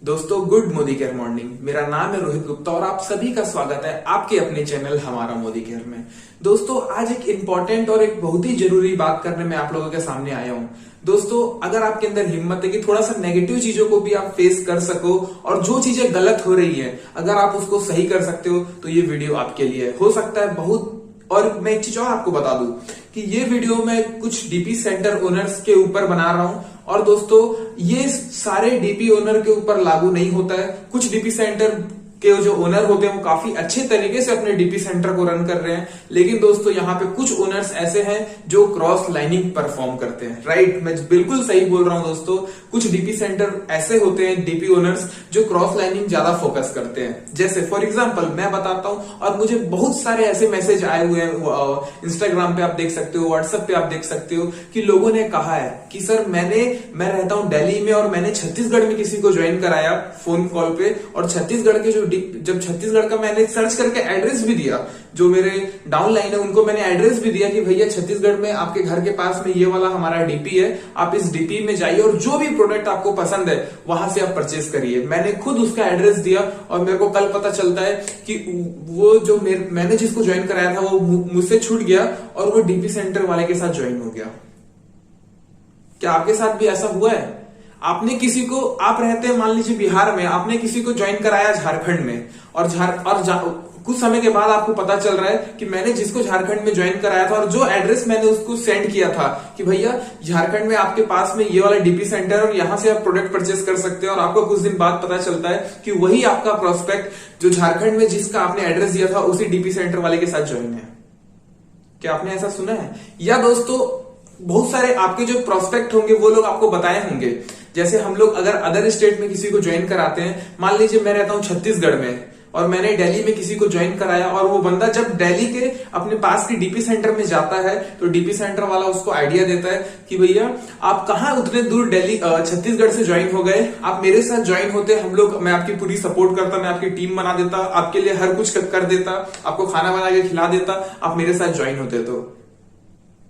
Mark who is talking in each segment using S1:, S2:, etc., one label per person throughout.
S1: दोस्तों good Modi care morning. मेरा नाम है रोहित गुप्ता और आप सभी का स्वागत है आपके अपने चैनल हमारा मोदी केयर में। दोस्तों आज एक इंपॉर्टेंट और एक बहुत ही जरूरी बात करने में आप लोगों के सामने आया हूं। दोस्तों अगर आपके अंदर हिम्मत है कि थोड़ा सा नेगेटिव चीजों को भी आप फेस कर सको और जो चीजें गलत हो रही है अगर आप उसको सही कर सकते हो तो ये वीडियो आपके लिए हो सकता है बहुत। और मैं एक चीज और आपको बता दूं कि ये वीडियो मैं कुछ डीपी सेंटर ओनर्स के ऊपर बना रहा हूं और दोस्तों ये सारे डीपी ओनर के ऊपर लागू नहीं होता है। कुछ डीपी सेंटर के जो ओनर होते हैं वो काफी अच्छे तरीके से अपने डीपी सेंटर को रन कर रहे हैं, लेकिन दोस्तों यहाँ पे कुछ ओनर्स ऐसे हैं जो क्रॉस लाइनिंग परफॉर्म करते हैं। राइट, मैं बिल्कुल सही बोल रहा हूं दोस्तों। कुछ डीपी सेंटर ऐसे होते हैं डीपी ओनर्स जो क्रॉस लाइनिंग ज्यादा फोकस करते हैं। जैसे फॉर एग्जाम्पल मैं बताता हूं और मुझे बहुत सारे ऐसे मैसेज आए हुए हैं, इंस्टाग्राम पे आप देख सकते हो, व्हाट्सएप पे आप देख सकते हो कि लोगों ने कहा है कि सर मैं रहता हूं दिल्ली में और मैंने छत्तीसगढ़ में किसी को ज्वाइन कराया फोन कॉल पे, और छत्तीसगढ़ के जब छत्तीसगढ़ का मैंने सर्च करके एड्रेस भी दिया, जो मेरे डाउनलाइन है उनको मैंने एड्रेस भी दिया कि भैया छत्तीसगढ़ में आपके घर के पास में ये वाला हमारा डीपी है, आप इस डीपी में जाइए और जो भी प्रोडक्ट आपको पसंद है वहां से आप परचेज करिए। मैंने खुद उसका एड्रेस दिया और मेरे को कल पता चलता है कि वो जो मैंने जिसको ज्वाइन कराया था वो मुझसे छूट गया और वो डीपी सेंटर वाले के साथ ज्वाइन हो गया। क्या आपके साथ भी ऐसा हुआ है? आपने किसी को, आप रहते हैं मान लीजिए बिहार में, आपने किसी को ज्वाइन कराया झारखंड में और कुछ समय के बाद आपको पता चल रहा है कि मैंने जिसको झारखंड में ज्वाइन कराया था और जो एड्रेस मैंने उसको सेंड किया था कि भैया झारखंड में आपके पास में ये वाला डीपी सेंटर और यहां से आप प्रोडक्ट परचेस कर सकते हैं, और आपको कुछ दिन बाद पता चलता है कि वही आपका प्रोस्पेक्ट जो झारखंड में जिसका आपने एड्रेस दिया था उसी डीपी सेंटर वाले के साथ ज्वाइन है। क्या आपने ऐसा सुना है? या दोस्तों बहुत सारे आपके जो प्रोस्पेक्ट होंगे वो लोग आपको बताए होंगे। जैसे हम लोग अगर अदर स्टेट में किसी को ज्वाइन कराते हैं, मान लीजिए मैं रहता हूं छत्तीसगढ़ में और मैंने दिल्ली में किसी को ज्वाइन कराया, और वो बंदा जब दिल्ली के अपने पास की डीपी सेंटर में जाता है तो डीपी सेंटर वाला उसको आइडिया देता है कि भैया आप कहाँ उतने दूर दिल्ली छत्तीसगढ़ से ज्वाइन हो गए, आप मेरे साथ ज्वाइन होते, हम लोग, मैं आपकी पूरी सपोर्ट करता, मैं आपकी टीम बना देता, आपके लिए हर कुछ कर देता, आपको खाना बना के खिला देता, आप मेरे साथ ज्वाइन होते। तो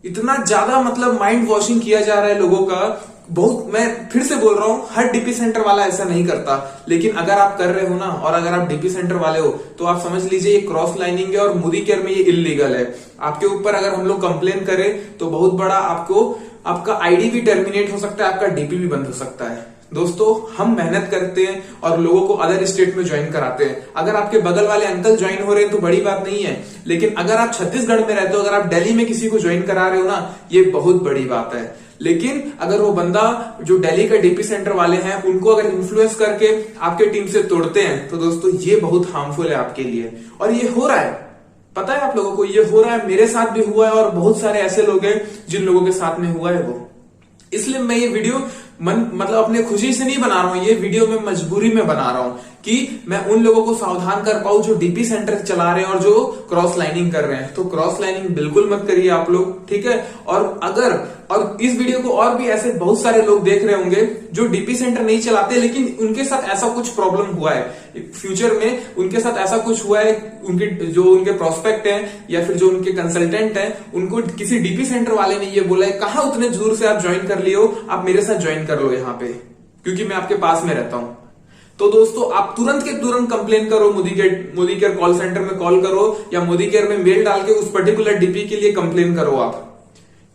S1: इतना ज्यादा मतलब माइंड वॉशिंग किया जा रहा है लोगों का। बहुत, मैं फिर से बोल रहा हूं, हर डीपी सेंटर वाला ऐसा नहीं करता, लेकिन अगर आप कर रहे हो ना और अगर आप डीपी सेंटर वाले हो तो आप समझ लीजिए ये क्रॉस लाइनिंग है और मोदी केयर में ये इलीगल है। आपके ऊपर अगर हम लोग कंप्लेन करें तो बहुत बड़ा आपका आईडी भी टर्मिनेट हो सकता है, आपका डीपी भी बंद हो सकता है। दोस्तों हम मेहनत करते हैं और लोगों को अदर स्टेट में ज्वाइन कराते हैं। अगर आपके बगल वाले अंकल ज्वाइन हो रहे हैं तो बड़ी बात नहीं है, लेकिन अगर आप छत्तीसगढ़ में रहते हो, अगर आप दिल्ली में किसी को ज्वाइन करा रहे हो ना, ये बहुत बड़ी बात है। लेकिन अगर वो बंदा जो दिल्ली का डीपी सेंटर वाले हैं उनको अगर इन्फ्लुएंस करके आपके टीम से तोड़ते हैं तो दोस्तों ये बहुत हार्मफुल है आपके लिए, और ये हो रहा है। पता है आप लोगों को, ये हो रहा है, मेरे साथ भी हुआ है और बहुत सारे ऐसे लोग हैं जिन लोगों के साथ में हुआ है वो। इसलिए मैं ये वीडियो मतलब अपने खुशी से नहीं बना रहा हूं, ये वीडियो मैं मजबूरी में बना रहा हूं कि मैं उन लोगों को सावधान कर पाऊं जो डीपी सेंटर चला रहे हैं और जो क्रॉस लाइनिंग कर रहे हैं। तो क्रॉस लाइनिंग बिल्कुल मत करिए आप लोग, ठीक है? और इस वीडियो को और भी ऐसे बहुत सारे लोग देख रहे होंगे जो डीपी सेंटर नहीं चलाते, लेकिन उनके साथ ऐसा कुछ प्रॉब्लम हुआ है फ्यूचर में, उनके साथ ऐसा कुछ हुआ है, उनके प्रोस्पेक्ट हैं या फिर जो उनके कंसल्टेंट हैं उनको किसी डीपी सेंटर वाले ने ये बोला है कहाँ उतने दूर से आप ज्वाइन कर लिए हो, आप मेरे साथ ज्वाइन कर लो यहाँ पे क्योंकि मैं आपके पास में रहता हूं। तो दोस्तों आप तुरंत के तुरंत कंप्लेन करो, मोदी केयर कॉल सेंटर में कॉल करो या मोदी केयर में मेल डाल के उस पर्टिकुलर डीपी के लिए कंप्लेन करो आप,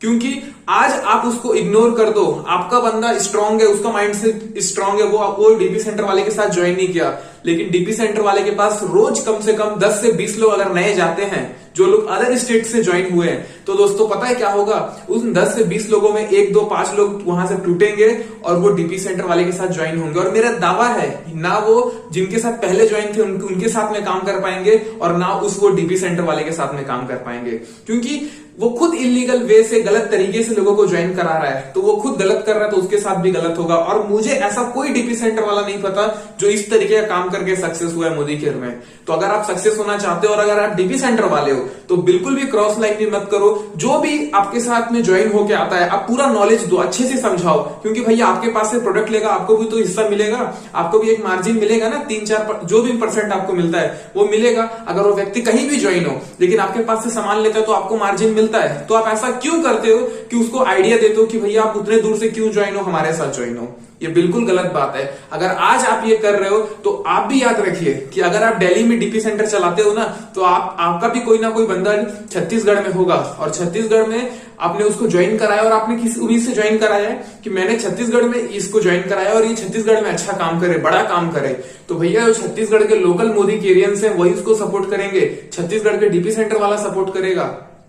S1: क्योंकि आज आप उसको इग्नोर कर दो, आपका बंदा स्ट्रांग है, उसका माइंड से स्ट्रांग है, वो डीपी सेंटर वाले के साथ ज्वाइन नहीं किया, लेकिन डीपी सेंटर वाले के पास रोज कम से कम 10 से 20 लोग अगर नए जाते हैं जो लोग अदर स्टेट से ज्वाइन हुए हैं, तो दोस्तों पता है क्या होगा, उन 10 से 20 लोगों में 1, 2, 5 लोग वहां से टूटेंगे और वो डीपी सेंटर वाले के साथ ज्वाइन होंगे। और मेरा दावा है ना वो जिनके साथ पहले ज्वाइन थे उनके साथ में काम कर पाएंगे और ना वो डीपी सेंटर वाले के साथ में काम कर पाएंगे, क्योंकि वो खुद इलीगल वे से गलत तरीके से लोगों को ज्वाइन करा रहा है, तो वो खुद गलत कर रहा है तो उसके साथ भी गलत होगा। और मुझे ऐसा कोई डीपी सेंटर वाला नहीं पता जो इस तरीके का काम करके सक्सेस हुआ है मोदी केयर में। तो अगर आप सक्सेस होना चाहते हो और अगर आप डीपी सेंटर वाले हो तो बिल्कुल भी क्रॉस लाइनिंग मत करो। जो भी आपके साथ में ज्वाइन होके आता है आप पूरा नॉलेज दो, अच्छे से समझाओ, क्योंकि भैया आपके पास से प्रोडक्ट लेगा, आपको भी तो हिस्सा मिलेगा, आपको भी एक मार्जिन मिलेगा ना, 3-4 जो भी % आपको मिलता है वो मिलेगा। अगर वो व्यक्ति कहीं भी ज्वाइन हो लेकिन आपके पास से सामान लेता है तो आपको मार्जिन मिलता मिलता है, तो आप ऐसा क्यों करते हो कि उसको आइडिया देते हो कि भैया आप उतने दूर से क्यों ज्वाइन हो, हमारे साथ ज्वाइन हो। ये बिल्कुल गलत बात है। अगर आज आप ये कर रहे हो तो आप भी याद रखिए कि अगर आप दिल्ली में डीपी सेंटर चलाते हो ना, तो आपका भी कोई ना कोई बंदा छत्तीसगढ़ में होगा, और छत्तीसगढ़ में आपने उसको ज्वाइन कराया और आपने किस उम्मीद से ज्वाइन कराया है कि मैंने छत्तीसगढ़ में इसको ज्वाइन कराया और ये छत्तीसगढ़ में अच्छा काम करे, बड़ा काम करे। तो भैया जो छत्तीसगढ़ के लोकल मोदी केरियंस हैं वही उसको सपोर्ट करेंगे, छत्तीसगढ़ के डीपी सेंटर वाला सपोर्ट करेगा,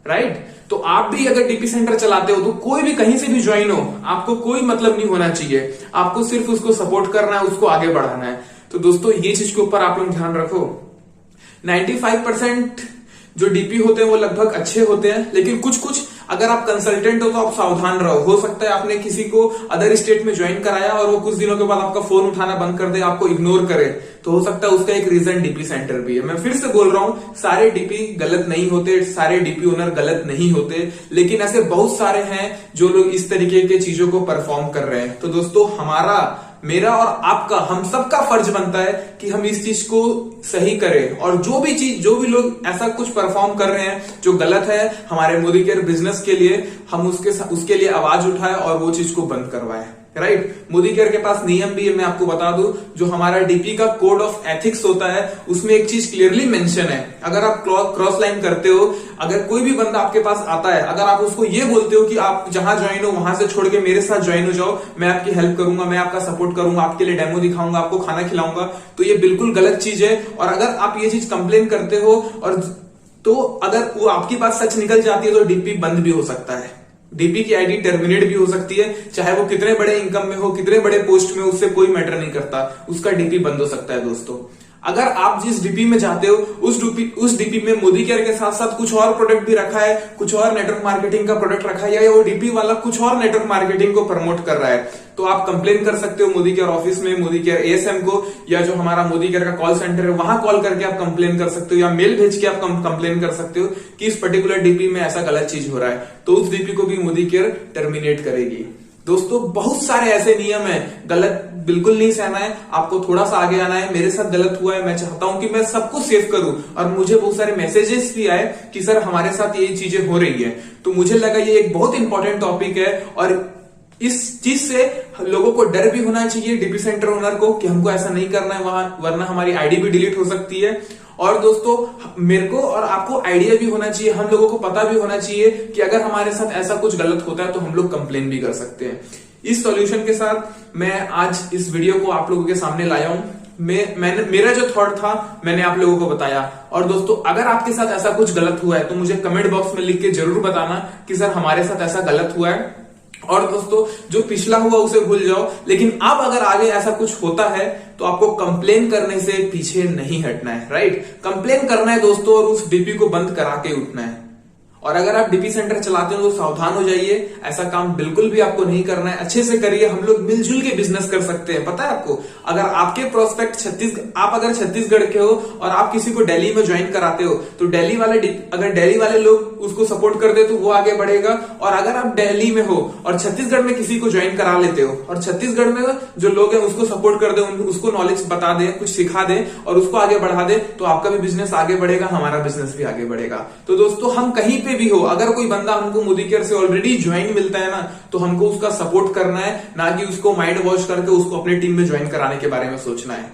S1: राइट। तो आप भी अगर डीपी सेंटर चलाते हो तो कोई भी कहीं से भी ज्वाइन हो, आपको कोई मतलब नहीं होना चाहिए, आपको सिर्फ उसको सपोर्ट करना है, उसको आगे बढ़ाना है। तो दोस्तों ये चीज के ऊपर आप लोग ध्यान रखो। 95% जो डीपी होते हैं वो लगभग अच्छे होते हैं, लेकिन कुछ कुछ अगर आप कंसल्टेंट हो तो आप सावधान रहो। हो सकता है आपने किसी को अदर स्टेट में ज्वाइन कराया और वो कुछ दिनों के बाद आपका फोन उठाना बंद कर दे, आपको इग्नोर करे, तो हो सकता है उसका एक रीजन डीपी सेंटर भी है। मैं फिर से बोल रहा हूं, सारे डीपी गलत नहीं होते, सारे डीपी ओनर गलत नहीं होते, लेकिन ऐसे बहुत सारे हैं जो लोग इस तरीके के चीजों को परफॉर्म कर रहे हैं। तो दोस्तों मेरा और आपका, हम सबका फर्ज बनता है कि हम इस चीज को सही करें, और जो भी लोग ऐसा कुछ परफॉर्म कर रहे हैं जो गलत है हमारे मोदी केयर बिजनेस के लिए, हम उसके लिए आवाज उठाए और वो चीज को बंद करवाए, राइट। मोदी केयर के पास नियम भी है, मैं आपको बता दूं, जो हमारा डीपी का कोड ऑफ एथिक्स होता है उसमें एक चीज क्लियरली मेंशन है। अगर आप क्रॉस लाइन करते हो, अगर कोई भी बंदा आपके पास आता है, अगर आप उसको ये बोलते हो कि आप जहां ज्वाइन हो वहां से छोड़ के मेरे साथ ज्वाइन हो जाओ, मैं आपकी हेल्प करूंगा, मैं आपका सपोर्ट करूंगा, आपके लिए डेमो दिखाऊंगा, आपको खाना खिलाऊंगा, तो ये बिल्कुल गलत चीज है। और अगर आप ये चीज कंप्लेन करते हो और तो अगर वो आपकी बात सच निकल जाती है तो डीपी बंद भी हो सकता है, डीपी की आईडी टर्मिनेट भी हो सकती है, चाहे वो कितने बड़े इनकम में हो, कितने बड़े पोस्ट में, उससे कोई मैटर नहीं करता, उसका डीपी बंद हो सकता है। दोस्तों अगर आप जिस डीपी में जाते हो उस डीपी में मोदी केयर के साथ साथ कुछ और प्रोडक्ट भी रखा है, कुछ और नेटवर्क मार्केटिंग का प्रोडक्ट रखा है, या वो डीपी वाला कुछ और नेटवर्क मार्केटिंग को प्रमोट कर रहा है, तो आप कंप्लेन कर सकते हो मोदी केयर ऑफिस में, मोदी केयर एएसएम को, या जो हमारा मोदी केयर का कॉल सेंटर है वहां कॉल करके आप कंप्लेन कर सकते हो, या मेल भेज के आप कंप्लेन कर सकते हो कि इस पर्टिकुलर डीपी में ऐसा गलत चीज हो रहा है, तो उस डीपी को भी मोदी केयर टर्मिनेट करेगी। दोस्तों बहुत सारे ऐसे नियम हैं, गलत बिल्कुल नहीं सहना है, आपको थोड़ा सा आगे आना है। मेरे साथ गलत हुआ है, मैं चाहता हूं कि मैं सबको सेव करूं, और मुझे बहुत सारे मैसेजेस भी आए कि सर हमारे साथ ये चीजें हो रही है, तो मुझे लगा ये एक बहुत इंपॉर्टेंट टॉपिक है, और इस चीज से लोगों को डर भी होना चाहिए, डीपी सेंटर ओनर को, कि हमको ऐसा नहीं करना है वहां, वरना हमारी आईडी भी डिलीट हो सकती है। और दोस्तों मेरे को और आपको आइडिया भी होना चाहिए, हम लोगों को पता भी होना चाहिए कि अगर हमारे साथ ऐसा कुछ गलत होता है तो हम लोग कंप्लेन भी कर सकते हैं। इस सॉल्यूशन के साथ मैं आज इस वीडियो को आप लोगों के सामने लाया हूं। मेरा जो थॉट था मैंने आप लोगों को बताया। और दोस्तों अगर आपके साथ ऐसा कुछ गलत हुआ है तो मुझे कमेंट बॉक्स में लिख के जरूर बताना कि सर हमारे साथ ऐसा गलत हुआ है। और दोस्तों जो पिछला हुआ उसे भूल जाओ, लेकिन अब अगर आगे ऐसा कुछ होता है तो आपको कंप्लेन करने से पीछे नहीं हटना है, राइट। कंप्लेन करना है दोस्तों, और उस डीपी को बंद करा के उठना है। और अगर आप डीपी सेंटर चलाते हो तो सावधान हो जाइए, ऐसा काम बिल्कुल भी आपको नहीं करना है, अच्छे से करिए। हम लोग मिलजुल के बिजनेस कर सकते हैं। पता है आपको, अगर आपके प्रोस्पेक्ट आप अगर छत्तीसगढ़ के हो और आप किसी को दिल्ली में ज्वाइन कराते हो तो अगर दिल्ली वाले लोग उसको सपोर्ट कर दे तो वो आगे बढ़ेगा। और अगर आप दिल्ली में हो और छत्तीसगढ़ में किसी को ज्वाइन करा लेते हो और छत्तीसगढ़ में जो लोग हैं उसको सपोर्ट कर दे, उसको नॉलेज बता दे, कुछ सिखा दे और उसको आगे बढ़ा दे, तो आपका भी बिजनेस आगे बढ़ेगा, हमारा बिजनेस भी आगे बढ़ेगा। तो दोस्तों हम कहीं पे भी हो, अगर कोई बंदा हमको मोदी केयर से ऑलरेडी ज्वाइन मिलता है ना, तो हमको उसका सपोर्ट करना है, ना कि उसको माइंड वॉश करके उसको अपने टीम में ज्वाइन कराने के बारे में सोचना है,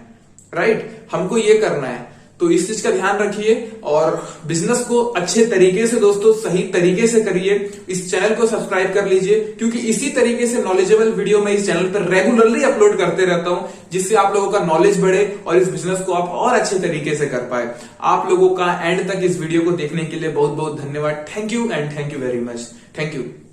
S1: राइट। हमको ये करना है। तो इस चीज का ध्यान रखिए और बिजनेस को अच्छे तरीके से दोस्तों सही तरीके से करिए। इस चैनल को सब्सक्राइब कर लीजिए, क्योंकि इसी तरीके से नॉलेजेबल वीडियो मैं इस चैनल पर रेगुलरली अपलोड करते रहता हूं, जिससे आप लोगों का नॉलेज बढ़े और इस बिजनेस को आप और अच्छे तरीके से कर पाए। आप लोगों का एंड तक इस वीडियो को देखने के लिए बहुत बहुत धन्यवाद। Thank you and thank you very much. Thank you.